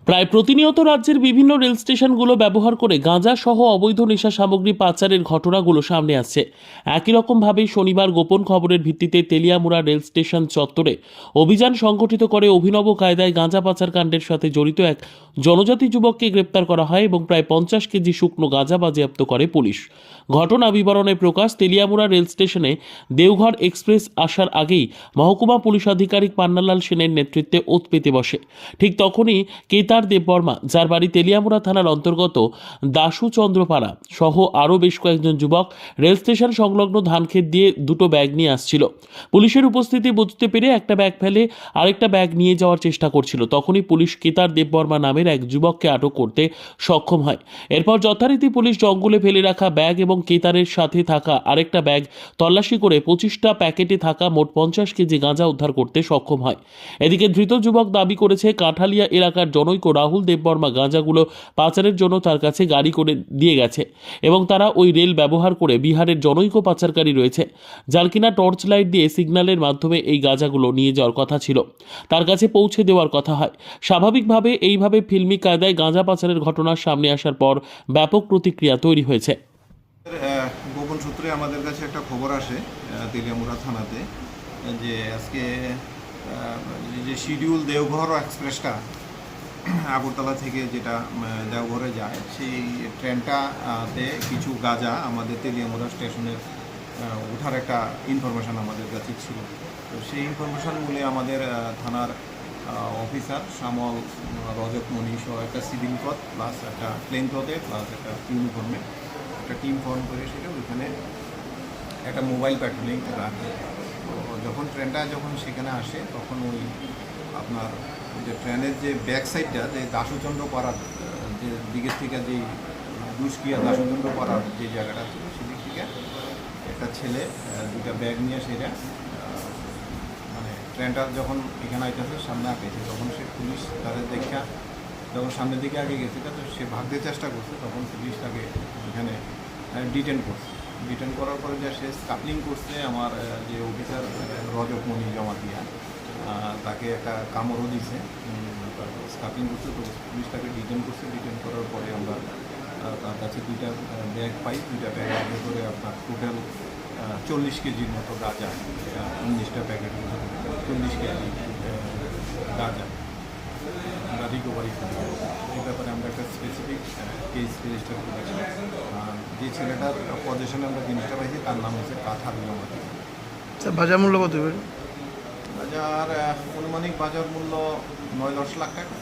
প্রায় প্রতিনিয়ত রাজ্যের বিভিন্ন রেল স্টেশনগুলো ব্যবহার করে গাঁজা সহ অবৈধ নেশা সামগ্রী পাচারের ঘটনাগুলো সামনে আসছে। একই রকমভাবে শনিবার গোপন খবরের ভিত্তিতে তেলিয়ামুড়া রেল স্টেশন চত্বরে অভিযান সংগঠিত করে অভিনব কায়দায় গাঁজা পাচার কাণ্ডের সাথে জড়িত এক জনজাতি যুবককে গ্রেপ্তার করা হয় এবং প্রায় 50 কেজি শুকনো গাঁজা বাজেয়াপ্ত করে পুলিশ। ঘটনা বিবরণে প্রকাশ, তেলিয়ামুড়া রেল স্টেশনে দেওঘর এক্সপ্রেস আসার আগেই মহকুমা পুলিশ আধিকারিক পান্নালাল সেনের নেতৃত্বে ওত পেতে বসে। ঠিক তখনই কেতার দেববর্মা, যার বাড়ি তেলিয়ামুড়া থানার অন্তর্গত দাসুচন্দ্রপাড়া সহ আরও বেশ কয়েকজন যুবক রেল স্টেশন সংলগ্ন ধানক্ষেত দিয়ে দুটো ব্যাগ নিয়ে আসছিল। পুলিশের উপস্থিতি বুঝতে পেরে একটা ব্যাগ ফেলে আরেকটা ব্যাগ নিয়ে যাওয়ার চেষ্টা করছিল। তখনই পুলিশ কেতার দেববর্মা নামের এক যুবককে আটক করতে সক্ষম হয়। এরপর যথারীতি পুলিশ জঙ্গলে ফেলে রাখা ব্যাগ এবং কেতারের সাথে থাকা আরেকটা ব্যাগ তল্লাশি করে 25টা প্যাকেটে থাকা মোট 50 কেজি গাঁজা উদ্ধার করতে সক্ষম হয়। এদিকে ধৃত যুবক দাবি করেছে, কাঁঠালিয়া এলাকার জনৈক রাহুল দেববর্মা গাঁজাগুলো পাচারের জন্য তার কাছে গাড়ি করে দিয়ে গেছে এবং তারা ওই রেল ব্যবহার করে বিহারের জনৈক পাচারকারী রয়েছে, যার কিনা টর্চ লাইট দিয়ে সিগন্যালের মাধ্যমে এই গাঁজাগুলো নিয়ে যাওয়ার কথা ছিল, তার কাছে পৌঁছে দেওয়ার কথা হয়। স্বাভাবিকভাবে এইভাবে ফিল্মি কায়দায় গাঁজা পাচারের ঘটনা সামনে আসার পর ব্যাপক প্রতিক্রিয়া তৈরি হয়েছে। গোপন সূত্রে আমাদের কাছে একটা খবর আসে তেলিয়ামুড়া থানাতে যে আজকে যে শিডিউল দেওঘর এক্সপ্রেসটা আগরতলা থেকে যেটা দেওঘরে যায়, সেই ট্রেনটাতে কিছু গাঁজা আমাদের তেলিয়ামুড়া স্টেশনের ওঠার একটা ইনফরমেশান আমাদের কাছে ছিল। তো সেই ইনফরমেশান মূলে আমাদের থানার অফিসার শ্যামল, রজতমণি সহ একটা সিভিল ক্লথ প্লাস একটা প্লেন ক্লথে প্লাস একটা ইউনিফর্মে একটা টিম ফর্ম করে সেটা ওইখানে একটা মোবাইল প্যাট্রোলিং রাখে। তো যখন ট্রেনটা সেখানে আসে তখন ওই আপনার যে ট্রেনের যে ব্যাক সাইডটা যে দাসুচন্দ্রপাড়ার যে দিকের থেকে যেই দুষ্কিয়া দাসুচন্দ্রপাড়ার যে জায়গাটা ছিল সেদিক থেকে একটা ছেলে দুটা ব্যাগ নিয়ে সেটা মানে ট্রেনটা যখন এখানে আইতেছে সামনে আঁকেছে, তখন সে পুলিশ তাদের দেখা যখন সামনের দিকে আগে গেছে তো সে ভাগতে চেষ্টা করছে, তখন পুলিশ তাকে এখানে ডিটেন করছে। ডিটেন করার পরে যে সে স্কাপলিং করছে, আমার যে অফিসার রজতমণি জমা দিয়া তাকে একটা কামড়ও দিছে, স্কাপলিং করছে। তো পুলিশ তাকে ডিটেন করছে। ডিটেন করার পরে আমরা তার কাছে দুইটা ব্যাগ পাই। দুইটা ব্যাগের ভেতরে আপনার টোটাল 40 কেজির মতো গাঁজা, 19টা প্যাকেটের ভিতরে 40 কেজি গাঁজা আমরা রিকভারি করি। এই ব্যাপারে আমরা একটা স্পেসিফিক কেস রেজিস্টার করেছি। যে ছেলেটার পজিশনে আমরা জিনিসটা পাইছি তার নাম হচ্ছে কাঁঠালিয়া। বাজার মূল্য কত? বাজার আনুমানিক বাজার মূল্য 9-10 লাখ টাকা।